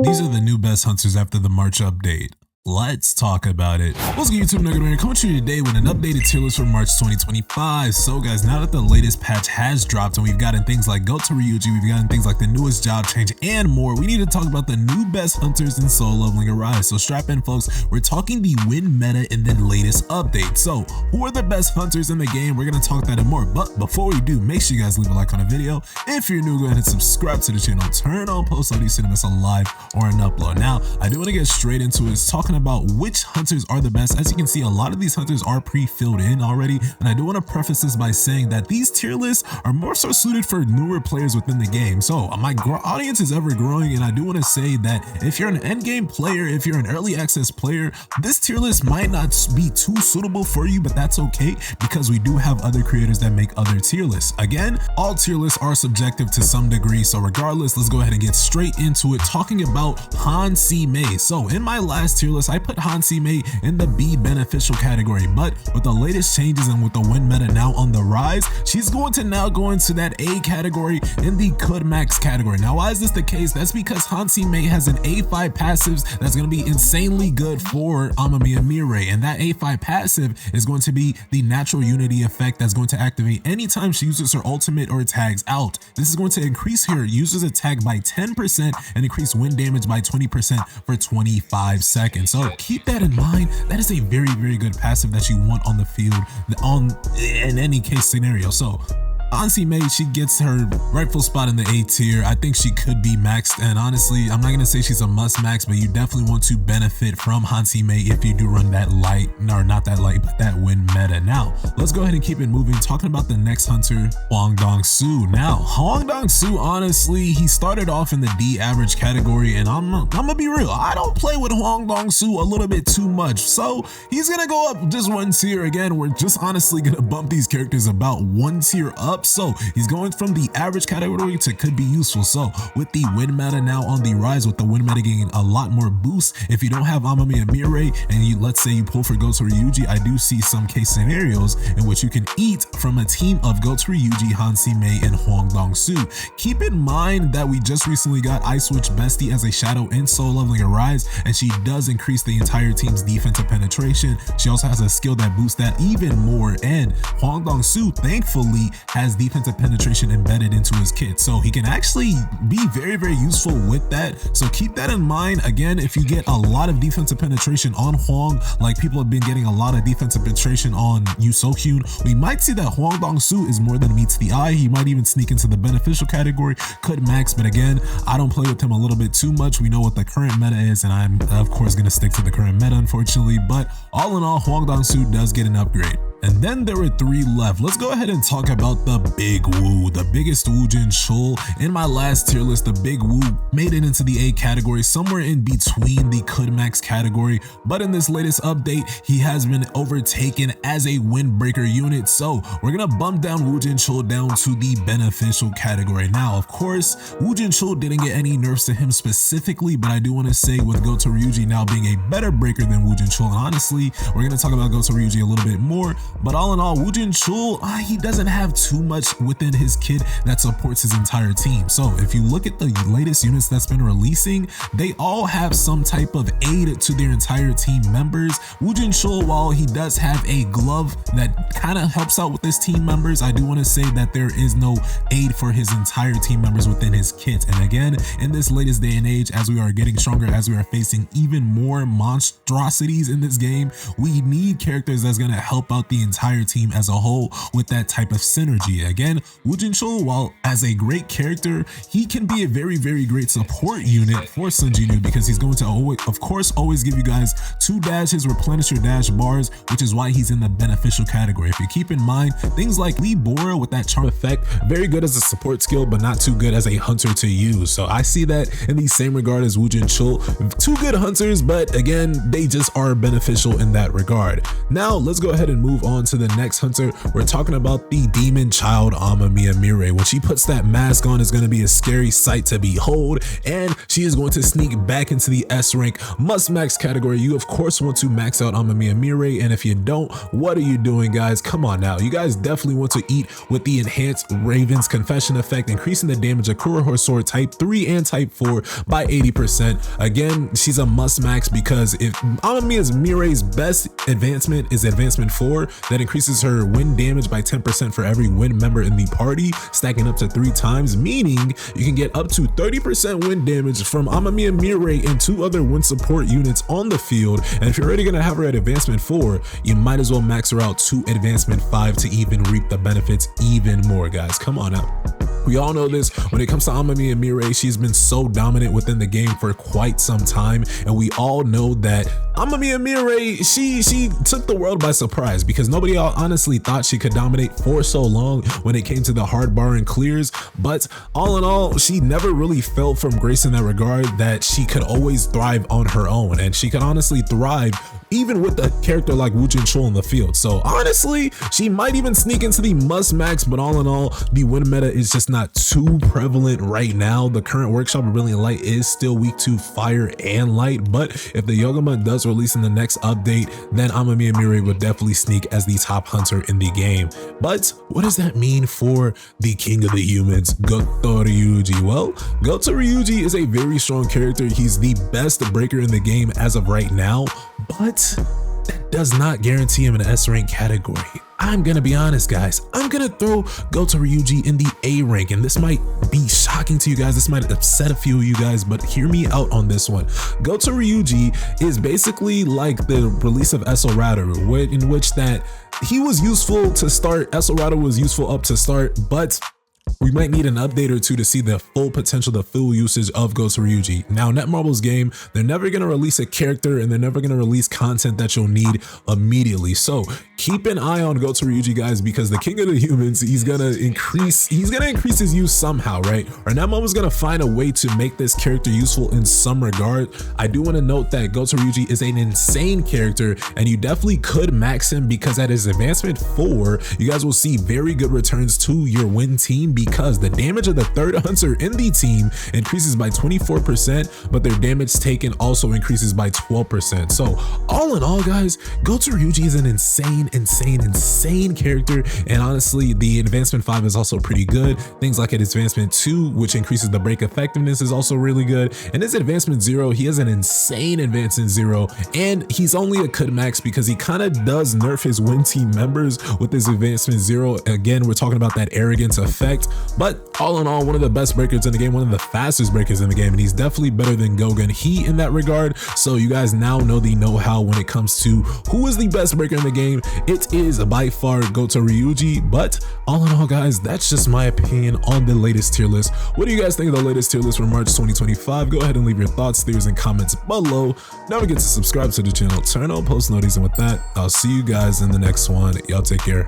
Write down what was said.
These are the new best hunters after the March update. Let's talk about it. What's good, YouTube? NoGoodEman coming to you today with an updated tier list for March 2025. So guys, now that the latest patch has dropped and we've gotten things like Goto Ryuji, we've gotten things like the newest job change and more, we need to talk about the new best hunters in solo leveling Arise. So strap in, folks. We're talking the win meta and then latest update. So who are the best hunters in the game? We're going to talk that and more. But before we do, make sure you guys leave a like on the video. If you're new, go ahead and subscribe to the channel. Turn on post notifications so you don't miss a live or an upload. Now, I do want to get straight into it. It's talking about which hunters are the best. As you can see, a lot of these hunters are pre-filled in already, and I do want to preface this by saying that these tier lists are more so suited for newer players within the game. So my audience is ever growing, and I do want to say that if you're an end game player, if you're an early access player, this tier list might not be too suitable for you, but that's okay because we do have other creators that make other tier lists. Again, all tier lists are subjective to some degree, so regardless, let's go ahead and get straight into it, talking about MIREI. So in my last tier list, I put MIREI in the B beneficial category, but with the latest changes and with the win meta now on the rise, she's going to now go into that A category in the could max category. Now, why is this the case? That's because MIREI has an A5 passives that's going to be insanely good for AMAMIYA MIREI, and that A5 passive is going to be the natural unity effect that's going to activate anytime she uses her ultimate or tags out. This is going to increase her user's attack by 10% and increase win damage by 20% for 25 seconds. So keep that in mind. That is a very good passive that you want on the field in any case scenario. So MIREI, she gets her rightful spot in the A tier. I think she could be maxed, and honestly, I'm not going to say she's a must max, but you definitely want to benefit from MIREI if you do run that light, or not that light, but that win meta. Now, let's go ahead and keep it moving, talking about the next hunter, DONGSOO. Now, DONGSOO, honestly, he started off in the D average category, and I'm going to be real, I don't play with DONGSOO a little bit too much, so he's going to go up just one tier. Again, we're just honestly going to bump these characters about one tier up. So he's going from the average category to could be useful. So with the win meta now on the rise, with the win meta getting a lot more boost, if you don't have AMAMIYA MIREI and let's say you pull for Goto Ryuji, I do see some case scenarios in which you can eat from a team of Goto Ryuji, MIREI, and DONGSOO. Keep in mind that we just recently got I Switch Bestie as a shadow in solo leveling Arise, and she does increase the entire team's defensive penetration. She also has a skill that boosts that even more, and DONGSOO thankfully has defensive penetration embedded into his kit, so he can actually be very useful with that. So keep that in mind. Again, if you get a lot of defensive penetration on Hwang, like people have been getting a lot of defensive penetration on Yusohyun, we might see that DONGSOO is more than meets the eye. He might even sneak into the beneficial category, could max, but again, I don't play with him a little bit too much. We know what the current meta is, and I'm of course going to stick to the current meta, unfortunately, but all in all, DONGSOO does get an upgrade. And then there were three left. Let's go ahead and talk about the Big Woo, the biggest Woo JINCHUL. In my last tier list, the Big Woo made it into the A category, somewhere in between the could max category, but in this latest update, he has been overtaken as a windbreaker unit. So we're gonna bump down Woo JINCHUL down to the beneficial category. Now, of course, Woo JINCHUL didn't get any nerfs to him specifically, but I do want to say with Goto Ryuji now being a better breaker than Woo JINCHUL, and honestly, we're gonna talk about Goto Ryuji a little bit more. But all in all, Woo JINCHUL, he doesn't have too much within his kit that supports his entire team. So if you look at the latest units that's been releasing, they all have some type of aid to their entire team members. Woo JINCHUL, while he does have a glove that kind of helps out with his team members, I do want to say that there is no aid for his entire team members within his kit. And again, in this latest day and age, as we are getting stronger, as we are facing even more monstrosities in this game, we need characters that's going to help out the entire team as a whole with that type of synergy. Again, Woo JINCHUL, while as a great character, he can be a very great support unit for Sunjinu because he's going to always give you guys 2 dashes, replenish your dash bars, which is why he's in the beneficial category. If you keep in mind, things like Lee Bora with that charm effect, very good as a support skill, but not too good as a hunter to use. So I see that in the same regard as Woo JINCHUL. 2 good hunters, but again, they just are beneficial in that regard. Now let's go ahead and move on to the next hunter. We're talking about the demon child AMAMIYA MIREI. When she puts that mask on, it's going to be a scary sight to behold, and she is going to sneak back into the S rank must max category. You of course want to max out AMAMIYA MIREI, and if you don't, what are you doing, guys? Come on now. You guys definitely want to eat with the enhanced Raven's Confession effect, increasing the damage of Kuroho Sword type 3 and type 4 by 80%. Again, she's a must max because if AMAMIYA MIREI's best advancement is advancement 4, that increases her wind damage by 10% for every wind member in the party, stacking up to 3 times, meaning you can get up to 30% wind damage from AMAMIYA MIREI and 2 other wind support units on the field. And if you're already going to have her at advancement 4, you might as well max her out to advancement 5 to even reap the benefits even more, guys. Come on up. We all know this. When it comes to AMAMIYA MIREI, she's been so dominant within the game for quite some time, and we all know that AMAMIYA MIREI, she took the world by surprise because nobody honestly thought she could dominate for so long when it came to the hard bar and clears. But all in all, she never really fell from grace in that regard, that she could always thrive on her own, and she could honestly thrive even with a character like JINCHUL in the field. So honestly, she might even sneak into the must max, but all in all, the wind meta is just not too prevalent right now. The current workshop of Brilliant Light is still weak to fire and light, but if the Yogamon does release in the next update, then AMAMIYA MIREI would definitely sneak as the top hunter in the game. But what does that mean for the king of the humans, Goto Ryuji? Well, Goto Ryuji is a very strong character. He's the best breaker in the game as of right now, but that does not guarantee him an S rank category. I'm gonna be honest, guys. I'm gonna throw Goto Ryuji in the A rank, and this might be shocking to you guys. This might upset a few of you guys, but hear me out on this one. Goto Ryuji is basically like the release of Esoraru, in which that he was useful to start. Esoraru was useful up to start, but we might need an update or two to see the full potential, the full usage of Goto Ryuji. Now, Netmarble's game, they're never going to release a character and they're never going to release content that you'll need immediately. So keep an eye on Goto Ryuji, guys, because the king of the humans, he's going to increase his use somehow, right? Or Netmarble's going to find a way to make this character useful in some regard. I do want to note that Goto Ryuji is an insane character, and you definitely could max him because at his advancement 4, you guys will see very good returns to your win team, because the damage of the third hunter in the team increases by 24%, but their damage taken also increases by 12%. So all in all, guys, Goto Ryuji is an insane character, and honestly, the advancement 5 is also pretty good. Things like at advancement 2, which increases the break effectiveness, is also really good. And his advancement 0, he has an insane advancement 0, and he's only a could max because he kind of does nerf his win team members with his advancement 0. Again, we're talking about that arrogance effect. But all in all, one of the best breakers in the game, one of the fastest breakers in the game, and he's definitely better than Gogen He in that regard. So you guys now know the know-how when it comes to who is the best breaker in the game. It is by far Goto Ryuji. But all in all, guys, that's just my opinion on the latest tier list. What do you guys think of the latest tier list for March 2025? Go ahead and leave your thoughts, theories, and comments below. Don't forget to subscribe to the channel, turn on post notifications, and with that, I'll see you guys in the next one. Y'all take care.